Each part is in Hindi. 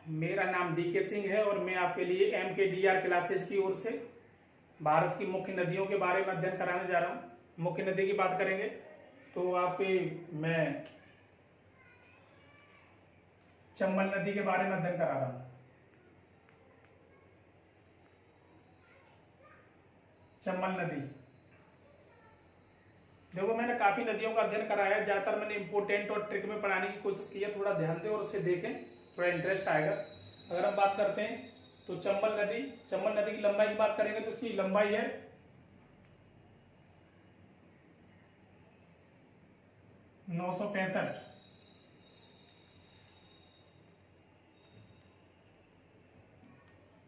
मेरा नाम डीके सिंह है और मैं आपके लिए MKDR क्लासेज की ओर से भारत की मुख्य नदियों के बारे में अध्ययन कराने जा रहा हूँ। मुख्य नदी की बात करेंगे तो मैं चंबल नदी के बारे में अध्ययन करा रहा हूँ। चंबल नदी, देखो मैंने काफी नदियों का अध्ययन कराया है। ज्यादातर मैंने इंपोर्टेंट और ट्रिक में पढ़ाने की कोशिश की है। थोड़ा ध्यान दें और उसे देखें, थोड़ा इंटरेस्ट आएगा। अगर हम बात करते हैं तो चंबल नदी की लंबाई की बात करेंगे तो इसकी लंबाई है 965।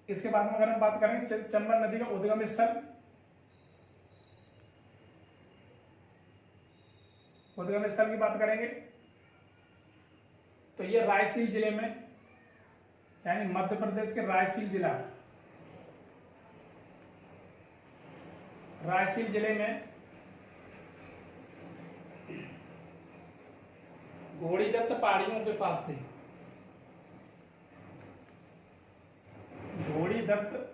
इसके बाद में अगर हम बात करें चंबल नदी का उद्गम स्थल, की बात करेंगे तो ये रायसेन जिले में, यानी मध्य प्रदेश के रायसेन जिले में घोड़ीदत्त पहाड़ियों के पास से, घोड़ीदत्त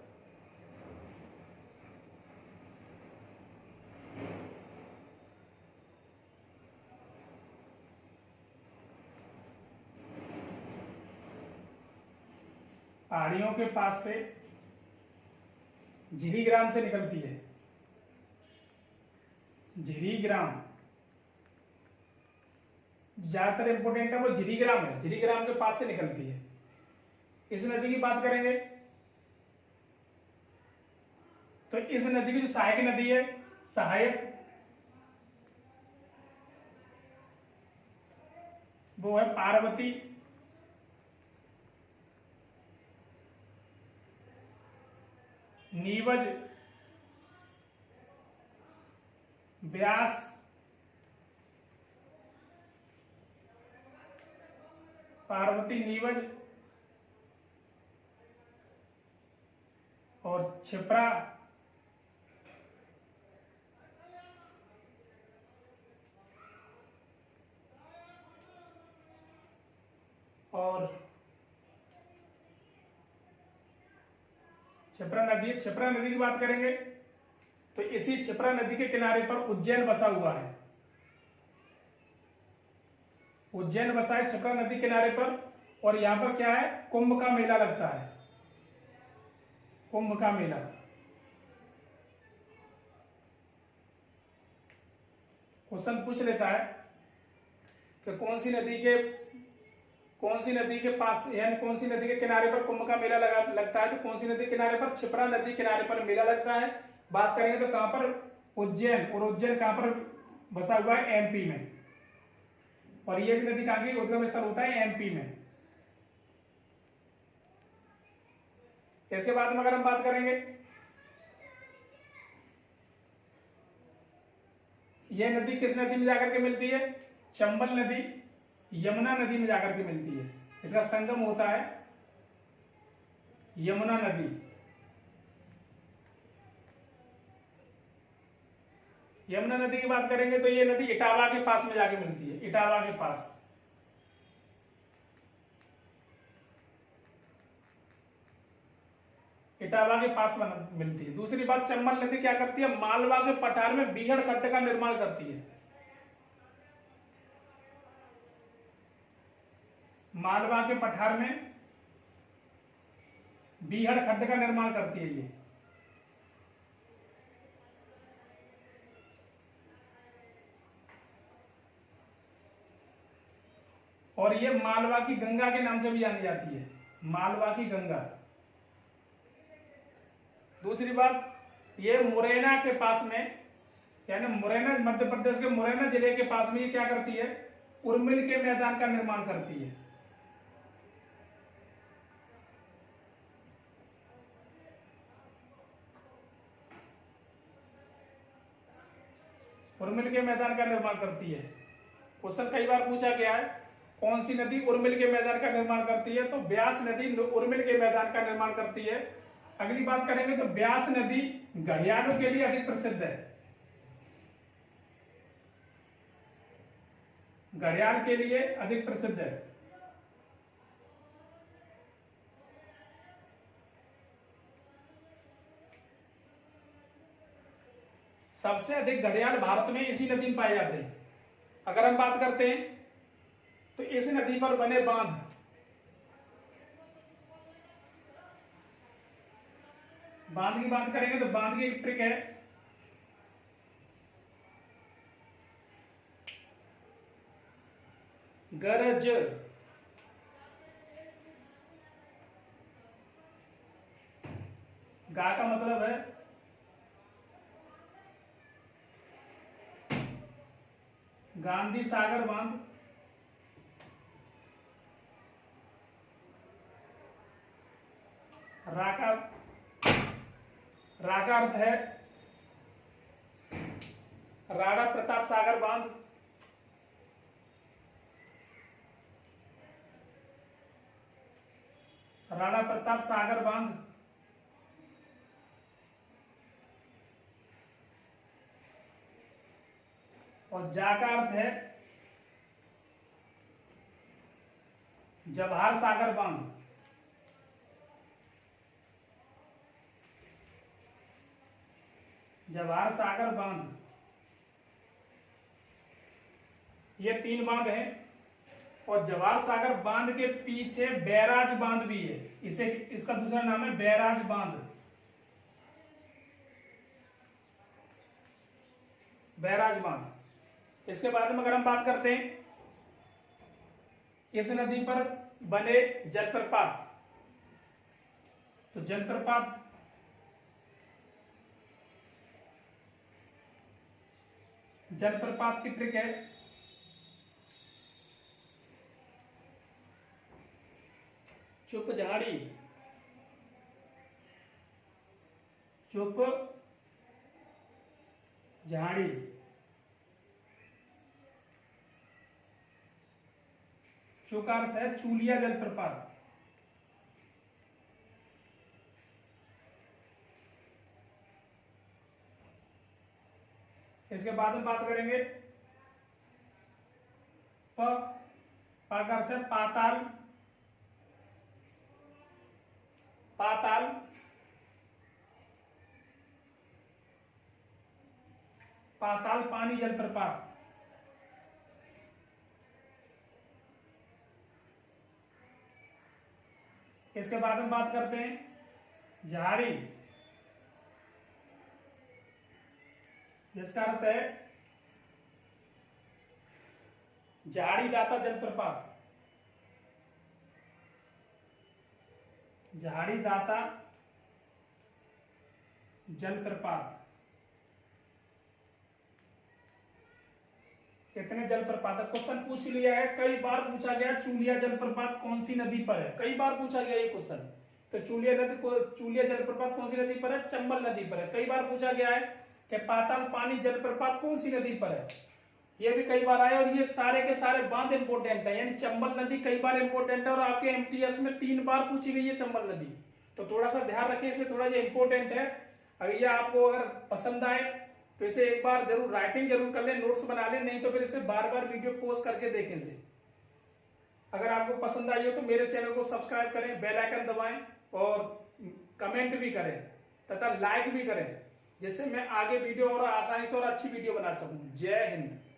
पहाड़ियों के पास से झिरीग्राम से निकलती है। झिरीग्राम ज्यादातर इंपोर्टेंट है, वो झिरीग्राम है, झिरीग्राम के पास से निकलती है। इस नदी की बात करेंगे तो इस नदी की जो सहायक नदी है, वो है पार्वती, नीवज, ब्यास, नीवज और छिप्रा और छिप्रा नदी की बात करेंगे तो इसी छिप्रा नदी के किनारे पर उज्जैन बसा हुआ है। उज्जैन बसा है छिप्रा नदी किनारे पर, और यहां पर क्या है, कुंभ का मेला लगता है। कुंभ का मेला, क्वेश्चन पूछ लेता है कि कौन सी नदी के पास, यानी कौन सी नदी के किनारे पर कुंभ का मेला लगता है, तो कौन सी नदी के किनारे पर, छिप्रा नदी किनारे पर मेला लगता है। बात करेंगे तो कहां पर, उज्जैन, और उज्जैन कहां पर बसा हुआ है, MP में, और ये भी नदी कहां की उद्गम स्थल होता है, MP में। इसके बाद में अगर हम बात करेंगे, यह नदी किस नदी में जाकर के मिलती है, चंबल नदी यमुना नदी में जाकर के मिलती है। इसका संगम होता है यमुना नदी। यमुना नदी की बात करेंगे तो ये नदी इटावा के पास में जाके मिलती है, इटावा के पास। इटावा के पास मिलती है। दूसरी बात, चंबल नदी क्या करती है, मालवा के पठार में बीहड़ खड्ड का निर्माण करती है। मालवा के पठार में बीहड़ खड्ड का निर्माण करती है ये। और ये मालवा की गंगा के नाम से भी जानी जाती है, मालवा की गंगा। दूसरी बात, ये मुरैना के पास में, यानी मुरैना, मध्य प्रदेश के मुरैना जिले के पास में ये क्या करती है, उर्मिल के मैदान का निर्माण करती है। उर्मिल के मैदान का निर्माण करती है। क्वेश्चन कई बार पूछा गया है, कौन सी नदी उर्मिल के मैदान का निर्माण करती है, तो ब्यास नदी उर्मिल के मैदान का निर्माण करती है। अगली बात करेंगे तो ब्यास नदी घड़ियालों के लिए अधिक प्रसिद्ध है। घड़ियाल के लिए अधिक प्रसिद्ध है। सबसे अधिक घड़ियाल भारत में इसी नदी में पाए जाते हैं। अगर हम बात करते हैं तो इस नदी पर बने बांध, बांध की बात करेंगे तो बांध की एक ट्रिक है, गरज। गा का मतलब है गांधी सागर बांध, रा का अर्थ है राणा प्रताप सागर बांध, राणा प्रताप सागर बांध। और जा का अर्थ है जवाहर सागर बांध, जवाहर सागर बांध। ये 3 बांध हैं। और जवाहर सागर बांध के पीछे बैराज बांध भी है, इसे इसका दूसरा नाम है बैराज बांध, बैराज बांध। इसके बाद में अगर हम बात करते हैं इस नदी पर बने जलप्रपात, तो जलप्रपात की ट्रिक है चुप झाड़ी, चुप झाड़ी। चु का अर्थ है चूलिया जलप्रपात। इसके बाद हम बात करेंगे प का अर्थ है पाताल, पाताल। पाताल पानी जलप्रपात। इसके बाद हम बात करते हैं झाड़ी, जिसका अर्थ है झाड़ी दाता जलप्रपात, झाड़ी दाता जलप्रपात। कितने जलप्रपात है, क्वेश्चन पूछ लिया है, कई बार पूछा गया चूलिया जलप्रपात कौन सी नदी पर है, कई बार पूछा गया ये क्वेश्चन। तो चूलिया जलप्रपात कौन सी नदी पर है, चंबल नदी पर है। कई बार पूछा गया है कि पाताल पानी जलप्रपात कौन सी नदी पर है, ये भी कई बार आया। और ये सारे के सारे बांध इंपोर्टेंट है, यानी चंबल नदी कई बार इंपोर्टेंट है और आपके एमटीएस में 3 बार पूछी गई है चंबल नदी। तो थोड़ा सा ध्यान रखिए, इसे थोड़ा ये इंपोर्टेंट है। अगर ये आपको अगर पसंद आए तो इसे एक बार जरूर राइटिंग जरूर कर ले, नोट्स बना ले, नहीं तो फिर इसे बार बार वीडियो पोस्ट करके देखें इसे। अगर आपको पसंद आई हो तो मेरे चैनल को सब्सक्राइब करें, बेल आइकन दबाएं और कमेंट भी करें तथा लाइक भी करें, जिससे मैं आगे वीडियो और आसानी से और अच्छी वीडियो बना सकूं। जय हिंद।